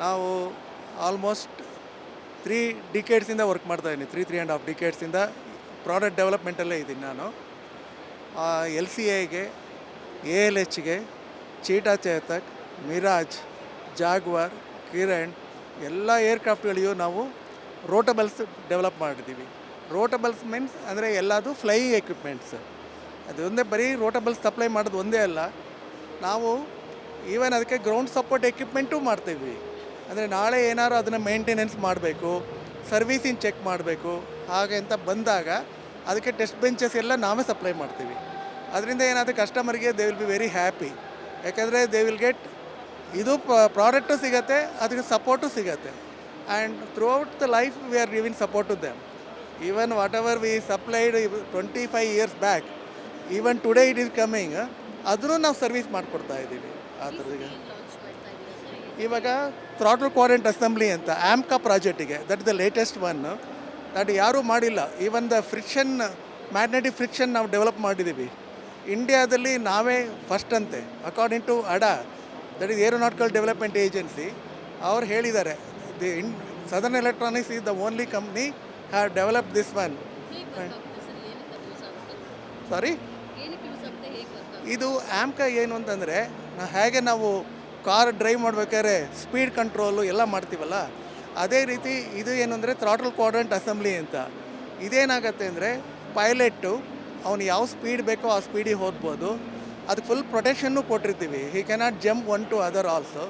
ನಾವು ಆಲ್ಮೋಸ್ಟ್ 3 ಡಿಕೇಡ್ಸಿಂದ ವರ್ಕ್ ಮಾಡ್ತಾಯಿದ್ದೀನಿ. 3.5 ಡಿಕೇಡ್ಸಿಂದ ಪ್ರಾಡಕ್ಟ್ ಡೆವಲಪ್ಮೆಂಟಲ್ಲೇ ಇದ್ದೀನಿ ನಾನು. ಎಲ್ ಸಿ ಎಗೆ, ಎ ಎಲ್ ಎಚ್ಗೆ, Cheetah Chetak, Mirage, Jaguar, Kiran ಎಲ್ಲ ಏರ್ಕ್ರಾಫ್ಟ್ಗಳಿಗೂ ನಾವು ರೋಟಬಲ್ಸ್ ಡೆವಲಪ್ ಮಾಡಿದ್ದೀವಿ. ರೋಟಬಲ್ಸ್ ಮೀನ್ಸ್ ಅಂದರೆ ಎಲ್ಲದು ಫ್ಲೈಯಿಂಗ್ ಎಕ್ವಿಪ್ಮೆಂಟ್ಸ್. ಅದು ಒಂದೇ ಬರೀ ರೋಟಬಲ್ಸ್ ಸಪ್ಲೈ ಮಾಡೋದು ಒಂದೇ ಅಲ್ಲ, ನಾವು ಈವನ್ ಅದಕ್ಕೆ ಗ್ರೌಂಡ್ ಸಪೋರ್ಟ್ ಎಕ್ವಿಪ್ಮೆಂಟು ಮಾಡ್ತೀವಿ. ಅಂದರೆ ನಾಳೆ ಏನಾದ್ರು ಅದನ್ನು ಮೇಂಟೆನೆನ್ಸ್ ಮಾಡಬೇಕು, ಸರ್ವೀಸಿಂಗ್ ಚೆಕ್ ಮಾಡಬೇಕು ಹಾಗೆ ಅಂತ ಬಂದಾಗ ಅದಕ್ಕೆ ಟೆಸ್ಟ್ ಬೆಂಚಸ್ ಎಲ್ಲ ನಾವೇ ಸಪ್ಲೈ ಮಾಡ್ತೀವಿ. ಅದರಿಂದ ಏನಾದರೂ ಕಸ್ಟಮರ್ಗೆ they will be very happy. ಯಾಕೆಂದರೆ ದೇ ವಿಲ್ ಗೆಟ್ ಇದು ಪ್ರಾಡಕ್ಟು ಸಿಗುತ್ತೆ, ಅದಕ್ಕೆ ಸಪೋರ್ಟು ಸಿಗುತ್ತೆ. And throughout the life we are giving support to them. Even whatever we supplied 25 years back, even today it is coming, ಅದನ್ನು ನಾವು service ಮಾಡಿಕೊಡ್ತಾ ಇದ್ದೀವಿ. ಆ ಥರದಿಗೆ ಇವಾಗ ಥ್ರಾಟಲ್ ಕ್ವಾಡ್ರೆಂಟ್ ಅಸೆಂಬ್ಲಿ ಅಂತ ಆಮ್ಕಾ ಪ್ರಾಜೆಕ್ಟಿಗೆ, that is the latest one. That ಯಾರೂ ಮಾಡಿಲ್ಲ. Even the friction, magnetic friction ನಾವು ಡೆವಲಪ್ ಮಾಡಿದ್ದೀವಿ ಇಂಡಿಯಾದಲ್ಲಿ, ನಾವೇ ಫಸ್ಟ್ ಅಂತೆ. According to ADA, that is Aeronautical Development Agency, ಅವ್ರು ಹೇಳಿದ್ದಾರೆ the Southern Electronics is the only company have develop this one. Sorry, ಇದು ಆಮ್ಕಾ ಏನು ಅಂತಂದರೆ, ಹೇಗೆ ನಾವು ಕಾರ್ ಡ್ರೈವ್ ಮಾಡ್ಬೇಕಾದ್ರೆ ಸ್ಪೀಡ್ ಕಂಟ್ರೋಲು ಎಲ್ಲ ಮಾಡ್ತೀವಲ್ಲ, ಅದೇ ರೀತಿ ಇದು ಏನು ಅಂದರೆ ಥ್ರಾಟಲ್ ಕ್ವಾಡ್ರೆಂಟ್ ಅಸೆಂಬ್ಲಿ ಅಂತ. ಇದೇನಾಗತ್ತೆ ಅಂದರೆ ಪೈಲಟ್ಟು ಅವನು ಯಾವ ಸ್ಪೀಡ್ ಬೇಕೋ ಆ ಸ್ಪೀಡಿಗೆ ಹೋಗ್ಬೋದು. ಅದಕ್ಕೆ ಫುಲ್ ಪ್ರೊಟೆಕ್ಷನ್ನು ಕೊಟ್ಟಿರ್ತೀವಿ. He cannot jump one to other also.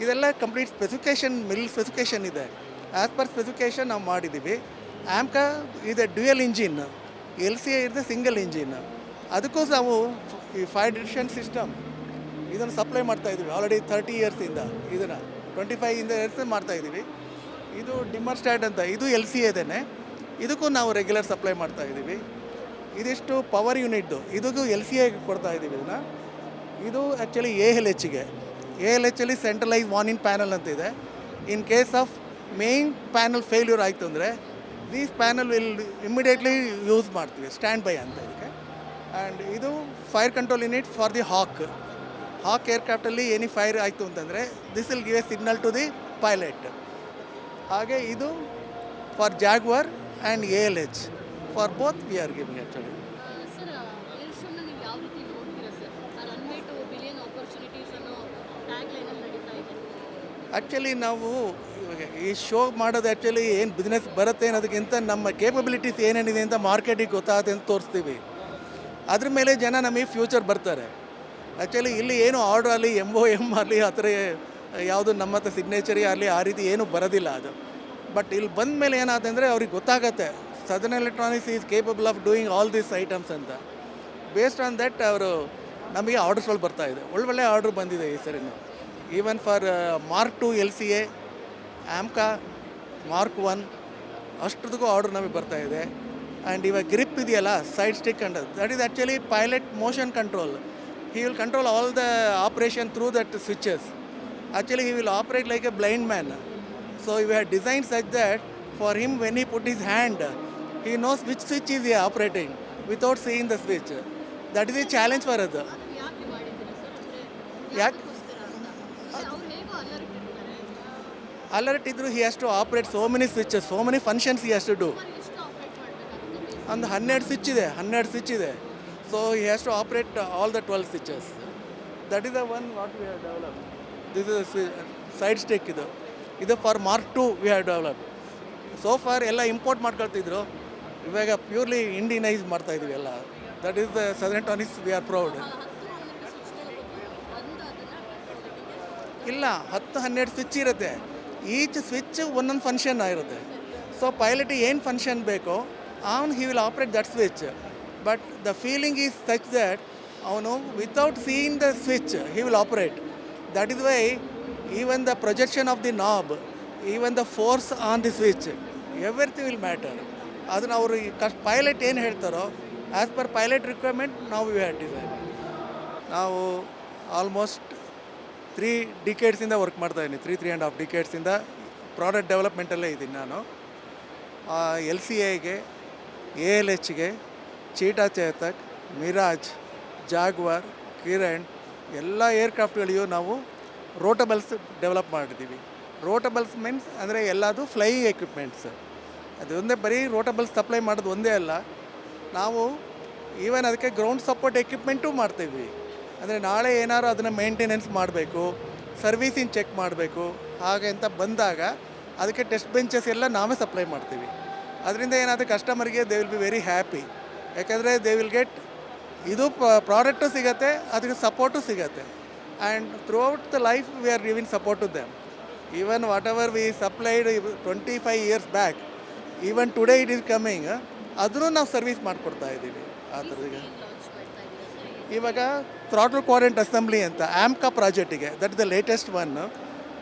ಇದೆಲ್ಲ ಕಂಪ್ಲೀಟ್ ಸ್ಪೆಸಿಫಿಕೇಷನ್, ಮಿಲ್ ಸ್ಪೆಸಿಫಿಕೇಷನ್ ಇದೆ. ಆ್ಯಸ್ ಪರ್ ಸ್ಪೆಸಿಫಿಕೇಷನ್ ನಾವು ಮಾಡಿದ್ದೀವಿ. ಆಮ್ಕಾ ಇದೆ dual engine, L C A ಇದೆ ಸಿಂಗಲ್ ಇಂಜಿನ್. ಅದಕ್ಕೂ ನಾವು ಈ 5 ಡಿವಿಷನ್ ಸಿಸ್ಟಮ್ ಇದನ್ನು ಸಪ್ಲೈ ಮಾಡ್ತಾಯಿದ್ದೀವಿ ಆಲ್ರೆಡಿ 30 ಇಯರ್ಸಿಂದ. ಇದನ್ನು 25 ಇಯರ್ಸ್ ಮಾಡ್ತಾಯಿದ್ದೀವಿ. ಇದು ಡಿಮ್ಮರ್ ಸ್ಟ್ಯಾಟ್ ಅಂತ, ಇದು ಎಲ್ ಸಿ ಎದೇನೆ, ಇದಕ್ಕೂ ನಾವು ರೆಗ್ಯುಲರ್ ಸಪ್ಲೈ ಮಾಡ್ತಾಯಿದ್ದೀವಿ. ಇದಿಷ್ಟು ಪವರ್ ಯೂನಿಟ್ದು, ಇದಕ್ಕೂ ಎಲ್ ಸಿ ಎಗೆ ಕೊಡ್ತಾಯಿದ್ದೀವಿ ಇದನ್ನು. ಇದು ಆ್ಯಕ್ಚುಲಿ ಎ ಎಲ್ ಎಚ್ಗೆ, ಎ ಎಲ್ ಎಚ್ಚಲ್ಲಿ ಸೆಂಟ್ರಲೈಸ್ ವಾರ್ನಿಂಗ್ ಪ್ಯಾನಲ್ ಅಂತಿದೆ. In case of main panel failure ಆಯಿತು ಅಂದರೆ these panel will immediately use ಮಾಡ್ತೀವಿ, ಸ್ಟ್ಯಾಂಡ್ ಬೈ ಅಂತ ಇದಕ್ಕೆ. ಆ್ಯಂಡ್ ಇದು fire control unit for the Hawk ಏರ್ಕ್ರಾಫ್ಟಲ್ಲಿ ಏನಿ ಫೈರ್ ಆಯಿತು ಅಂತಂದರೆ this will give a signal to the pilot. ಹಾಗೆ ಇದು for Jaguar and A L H, for both we are giving actually. Actually ನಾವು ಇವಾಗ ಈ ಶೋ ಮಾಡೋದು ಆ್ಯಕ್ಚುಲಿ ಏನು ಬಿಸ್ನೆಸ್ ಬರುತ್ತೆ ಅನ್ನೋದಕ್ಕಿಂತ ನಮ್ಮ ಕೇಪಬಿಲಿಟೀಸ್ ಏನೇನಿದೆ ಅಂತ ಮಾರ್ಕೆಟಿಗೆ ಗೊತ್ತಾಗುತ್ತೆ ಅಂತ ತೋರಿಸ್ತೀವಿ. ಅದ್ರ ಮೇಲೆ ಜನ ನಮಗೆ ಫ್ಯೂಚರ್ ಬರ್ತಾರೆ. ಆ್ಯಕ್ಚುಲಿ ಇಲ್ಲಿ ಏನು ಆರ್ಡ್ರ್ ಆಗಲಿ, ಎಮ್ ಆಗಲಿ, ಆ ಥರ ಯಾವುದು ನಮ್ಮ ಹತ್ರ ಸಿಗ್ನೇಚರಿ ಆಗಲಿ ಆ ರೀತಿ ಏನೂ ಬರೋದಿಲ್ಲ ಅದು. ಬಟ್ ಇಲ್ಲಿ ಬಂದ ಮೇಲೆ ಏನಾಗುತ್ತೆ ಅಂದರೆ ಅವ್ರಿಗೆ ಗೊತ್ತಾಗತ್ತೆ Southern Electronics is capable of doing all these items ಅಂತ. ಬೇಸ್ಡ್ ಆನ್ ದಟ್ ಅವರು ನಮಗೆ ಆರ್ಡರ್ಸ್ಗಳು ಬರ್ತಾಯಿದೆ. ಒಳ್ಳೊಳ್ಳೆ ಆರ್ಡ್ರ್ ಬಂದಿದೆ ಈ ಸರಿನೂ. Even for mark 2 L C A, AMCA mark 1 ಅಷ್ಟೊತ್ತಿಗೂ ಆರ್ಡ್ರ್ ನಮಗೆ ಬರ್ತಾಯಿದೆ. ಆ್ಯಂಡ್ ಇವಾಗ ಗ್ರಿಪ್ ಇದೆಯಲ್ಲ, side stick and that is actually pilot motion control. He will control all the operation through that switches. Actually, he will operate like a blind man. So we have designed such that for him, when he put his hand, he knows which switch is he operating without seeing the switch. That is a challenge for us. ಯಾಕೆ alert ಇದ್ದರೂ he has to operate so many switches, so many functions he has to do. ಒಂದು 12 switch ಇದೆ. So he has to operate all the 12 switches. That is the one what we have developed. This is a side stick ಇದು for mark 2 we have developed. So far ಎಲ್ಲ import ಮಾಡ್ಕೊಳ್ತಿದ್ರು, ಇವಾಗ purely ಇಂಡಿಯನೈಸ್ ಮಾಡ್ತಾಯಿದ್ವಿ ಎಲ್ಲ. That is the southern electronics, we are proud. ಇಲ್ಲ, 10-12 switch ಇರುತ್ತೆ. Each switch ಒಂದೊಂದು function ಇರುತ್ತೆ. So ಪೈಲಟಿಗೆ ಏನು ಫಂಕ್ಷನ್ ಬೇಕೋ ಅವನು he will operate that switch. But the feeling is such that without seeing the switch, he will operate. That is why even the projection of the knob, even the force on the switch, everything will matter. ಅದನ್ನು ಅವರು pilot ಏನು ಹೇಳ್ತಾರೋ as per pilot requirement ನಾವು we have design. ನಾವು almost 3 ಡಿಕೇಡ್ಸಿಂದ work ಮಾಡ್ತಾಯಿದ್ದೀನಿ. 3.5 ಡಿಕೇಡ್ಸಿಂದ product ಡೆವಲಪ್ಮೆಂಟಲ್ಲೇ ಇದ್ದೀನಿ ನಾನು. ಎಲ್ ಸಿ ಎಗೆ, ಎ ಎಲ್ ಎಚ್ಗೆ, Cheetah Chetak, Mirage, Jaguar, Kiran ಎಲ್ಲ ಏರ್ಕ್ರಾಫ್ಟ್ಗಳಿಗೂ ನಾವು ರೋಟಬಲ್ಸ್ ಡೆವಲಪ್ ಮಾಡಿದ್ದೀವಿ. ರೋಟಬಲ್ಸ್ ಮೀನ್ಸ್ ಅಂದರೆ ಎಲ್ಲದು ಫ್ಲೈಯಿಂಗ್ ಎಕ್ವಿಪ್ಮೆಂಟ್ಸ್. ಅದು ಒಂದೇ ಬರೀ ರೋಟಬಲ್ಸ್ ಸಪ್ಲೈ ಮಾಡೋದು ಒಂದೇ ಅಲ್ಲ, ನಾವು ಈವನ್ ಅದಕ್ಕೆ ಗ್ರೌಂಡ್ ಸಪೋರ್ಟ್ ಎಕ್ವಿಪ್ಮೆಂಟು ಮಾಡ್ತೀವಿ. ಅಂದರೆ ನಾಳೆ ಏನಾದ್ರು ಅದನ್ನು ಮೇಂಟೆನೆನ್ಸ್ ಮಾಡಬೇಕು, ಸರ್ವೀಸಿಂಗ್ ಚೆಕ್ ಮಾಡಬೇಕು ಹಾಗೆ ಅಂತ ಬಂದಾಗ ಅದಕ್ಕೆ ಟೆಸ್ಟ್ ಬೆಂಚಸ್ ಎಲ್ಲ ನಾವೇ ಸಪ್ಲೈ ಮಾಡ್ತೀವಿ. ಅದರಿಂದ ಏನಾದರೂ ಕಸ್ಟಮರ್ಗೆ they will be very happy. ಯಾಕಂದರೆ ದೇ ವಿಲ್ ಗೆಟ್ ಇದು ಪ್ರಾಡಕ್ಟು ಸಿಗುತ್ತೆ, ಅದಕ್ಕೆ ಸಪೋರ್ಟು ಸಿಗುತ್ತೆ. And throughout the life we are giving support to them. Even whatever we supplied 25 years back, even today it is coming, ಅದನ್ನು ನಾವು service ಮಾಡಿಕೊಡ್ತಾ ಇದ್ದೀವಿ. ಆ ಥರದಿಗೆ ಇವಾಗ ಥ್ರಾಟಲ್ ಕ್ವಾಡ್ರೆಂಟ್ ಅಸೆಂಬ್ಲಿ ಅಂತ ಆಮ್ಕಾ ಪ್ರಾಜೆಕ್ಟಿಗೆ, that is the latest one.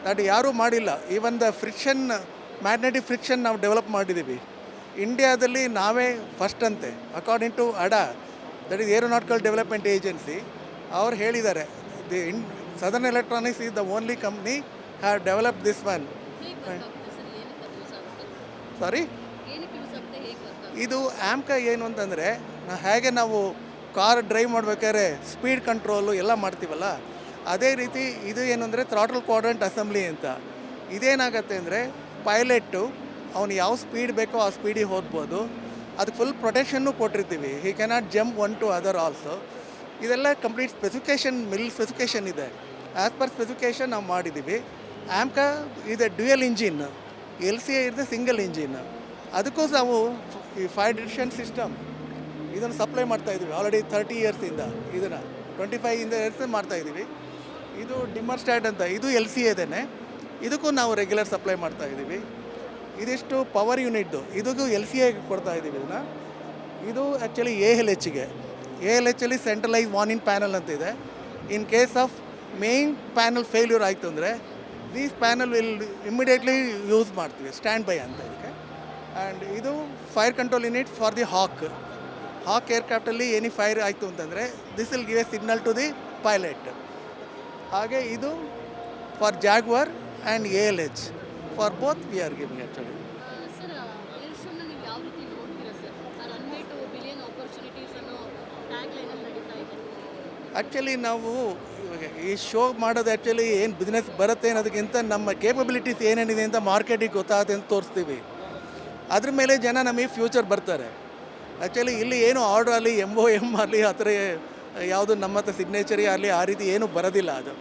That ಯಾರೂ ಮಾಡಿಲ್ಲ. Even the friction, magnetic friction ನಾವು ಡೆವಲಪ್ ಮಾಡಿದ್ದೀವಿ ಇಂಡಿಯಾದಲ್ಲಿ ನಾವೇ ಫಸ್ಟ್ ಅಂತೆ. According to ADA, that is Aeronautical Development Agency, ಅವ್ರು ಹೇಳಿದ್ದಾರೆ the Southern Electronics is the only company have develop this one. Sorry, ಇದು ಆಮ್ಕಾ ಏನು ಅಂತಂದರೆ, ಹೇಗೆ ನಾವು ಕಾರ್ ಡ್ರೈವ್ ಮಾಡ್ಬೇಕಾದ್ರೆ ಸ್ಪೀಡ್ ಕಂಟ್ರೋಲು ಎಲ್ಲ ಮಾಡ್ತೀವಲ್ಲ, ಅದೇ ರೀತಿ ಇದು ಏನು ಅಂದರೆ ಥ್ರಾಟಲ್ ಕ್ವಾಡ್ರೆಂಟ್ ಅಸೆಂಬ್ಲಿ ಅಂತ. ಇದೇನಾಗತ್ತೆ ಅಂದರೆ ಪೈಲಟ್ಟು ಅವನು ಯಾವ ಸ್ಪೀಡ್ ಬೇಕೋ ಆ ಸ್ಪೀಡಿಗೆ ಹೋಗ್ಬೋದು. ಅದಕ್ಕೆ ಫುಲ್ ಪ್ರೊಟೆಕ್ಷನ್ನು ಕೊಟ್ಟಿರ್ತೀವಿ. He cannot jump one to other also. ಇದೆಲ್ಲ ಕಂಪ್ಲೀಟ್ ಸ್ಪೆಸಿಫಿಕೇಷನ್, ಮಿಲ್ ಸ್ಪೆಸಿಫಿಕೇಷನ್ ಇದೆ. ಆ್ಯಸ್ ಪರ್ ಸ್ಪೆಸಿಫಿಕೇಷನ್ ನಾವು ಮಾಡಿದ್ದೀವಿ. ಆಮ್ಕಾ ಇದೆ ಡ್ಯುಯಲ್ ಇಂಜಿನ್, LCA ಇದೆ ಸಿಂಗಲ್ ಇಂಜಿನ್. ಅದಕ್ಕೂ ನಾವು ಈ 5 ಡಿವಿಷನ್ ಸಿಸ್ಟಮ್ ಇದನ್ನು ಸಪ್ಲೈ ಮಾಡ್ತಾಯಿದ್ದೀವಿ ಆಲ್ರೆಡಿ 30 yearsಯಿಂದ. ಇದನ್ನು 25 years ಮಾಡ್ತಾಯಿದ್ದೀವಿ. ಇದು ಡಿಮ್ಮರ್ ಸ್ಟ್ಯಾಟ್ ಅಂತ, ಇದು LCA ಇದೇನೆ, ಇದಕ್ಕೂ ನಾವು ರೆಗ್ಯುಲರ್ ಸಪ್ಲೈ ಮಾಡ್ತಾಯಿದ್ದೀವಿ. ಇದಿಷ್ಟು ಪವರ್ ಯೂನಿಟ್ದು, ಇದಕ್ಕೂ LCA ಕೊಡ್ತಾ ಇದ್ದೀವಿ ಇದನ್ನು. ಇದು ಆ್ಯಕ್ಚುಲಿ ALHಗೆ, ALHಲ್ಲಿ ಸೆಂಟ್ರಲೈಸ್ ವಾರ್ನಿಂಗ್ ಪ್ಯಾನಲ್ ಅಂತ ಇದೆ. In case of main panel failure ಆಯಿತು ಅಂದರೆ these panel will immediately use ಮಾಡ್ತೀವಿ, ಸ್ಟ್ಯಾಂಡ್ ಬೈ ಅಂತ ಇದಕ್ಕೆ. ಆ್ಯಂಡ್ ಇದು fire control unit for the Hawk ಏರ್ಕ್ರಾಫ್ಟಲ್ಲಿ ಎನಿ ಫೈರ್ ಆಯಿತು ಅಂತಂದರೆ this will give a signal to the pilot. ಹಾಗೆ ಇದು for Jaguar and ALH, for both we are giving actually. Actually ನಾವು ಇವಾಗ ಈ ಶೋ ಮಾಡೋದು ಆ್ಯಕ್ಚುಲಿ ಏನು ಬಿಸ್ನೆಸ್ ಬರುತ್ತೆ ಅನ್ನೋದಕ್ಕಿಂತ ನಮ್ಮ ಕೇಪಬಿಲಿಟೀಸ್ ಏನೇನಿದೆ ಅಂತ ಮಾರ್ಕೆಟಿಗೆ ಗೊತ್ತಾಗುತ್ತೆ ಅಂತ ತೋರಿಸ್ತೀವಿ. ಅದ್ರ ಮೇಲೆ ಜನ ನಮಗೆ ಫ್ಯೂಚರ್ ಬರ್ತಾರೆ. ಆ್ಯಕ್ಚುಲಿ ಇಲ್ಲಿ ಏನು ಆರ್ಡ್ರ್ ಆಗಲಿ, MOM ಆಗಲಿ, ಆ ಥರ ಯಾವುದು ನಮ್ಮ ಹತ್ರ ಸಿಗ್ನೇಚರಿ ಆಗಲಿ ಆ ರೀತಿ ಏನೂ ಬರೋದಿಲ್ಲ ಅದು.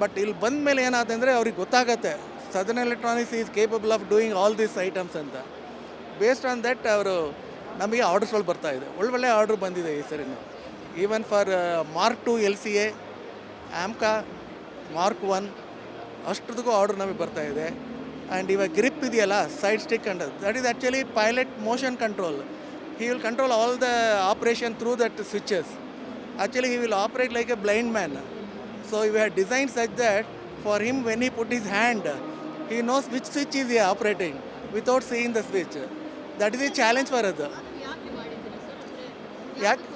ಬಟ್ ಇಲ್ಲಿ ಬಂದ ಮೇಲೆ ಏನಾಗುತ್ತೆ ಅಂದರೆ ಅವ್ರಿಗೆ ಗೊತ್ತಾಗತ್ತೆ Southern Electronics is capable of doing all these items ಅಂತ. ಬೇಸ್ಡ್ ಆನ್ ದಟ್ ಅವರು ನಮಗೆ ಆರ್ಡರ್ಸ್ಗಳು ಬರ್ತಾಯಿದೆ. ಒಳ್ಳೊಳ್ಳೆ ಆರ್ಡ್ರ್ ಬಂದಿದೆ ಈ ಸರಿನೂ. Even for Mark 2 LCA, AMCA Mark 1 ಅಷ್ಟೊತ್ತಿಗೂ ಆರ್ಡ್ರ್ ನಮಗೆ ಬರ್ತಾಯಿದೆ. ಆ್ಯಂಡ್ ಇವಾಗ ಗ್ರಿಪ್ ಇದೆಯಲ್ಲ, side stick and that is actually pilot motion control. He will control all the operation through that switches. Actually, he will operate like a blind man. So we have designed such that for him, when he put his hand, he knows which switch is he operating without seeing the switch. That is a challenge for us. ಯಾಕೆ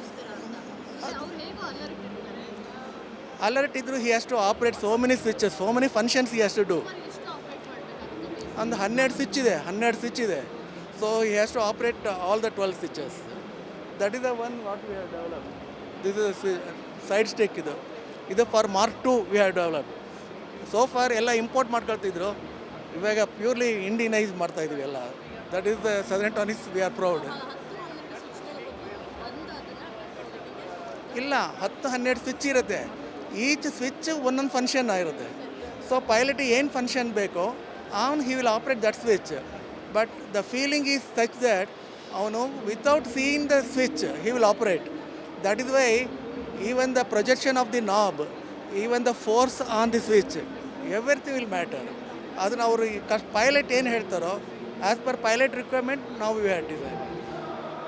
alert ಇದ್ದರೂ he has to operate so many switches, so many functions he has to do. ಒಂದು 12 switch ಇದೆ. So he has to operate all the 12 switches. That is the one what we have developed. This is a side stick ಇದು. ಇದು for Mark 2 we have developed. So far ಎಲ್ಲ import ಮಾಡ್ಕೊಳ್ತಿದ್ರು, ಇವಾಗ purely ಇಂಡಿಯನೈಸ್ ಮಾಡ್ತಾಯಿದ್ವಿ ಎಲ್ಲ. That is the southern electronics, we are proud. ಇಲ್ಲ, 10-12 switch ಇರುತ್ತೆ. Each switch ಒಂದೊಂದು function ಆಗಿರುತ್ತೆ. ಸೊ ಪೈಲಟಿಗೆ ಏನು ಫಂಕ್ಷನ್ ಬೇಕೋ ಅವನು he will operate that switch. But the feeling is such that without seeing the switch, he will operate. That is why even the projection of the knob, even the force on the switch, everything will matter. ಅದನ್ನು ಅವರು pilot ಏನು ಹೇಳ್ತಾರೋ, as per pilot requirement ನಾವು we have design.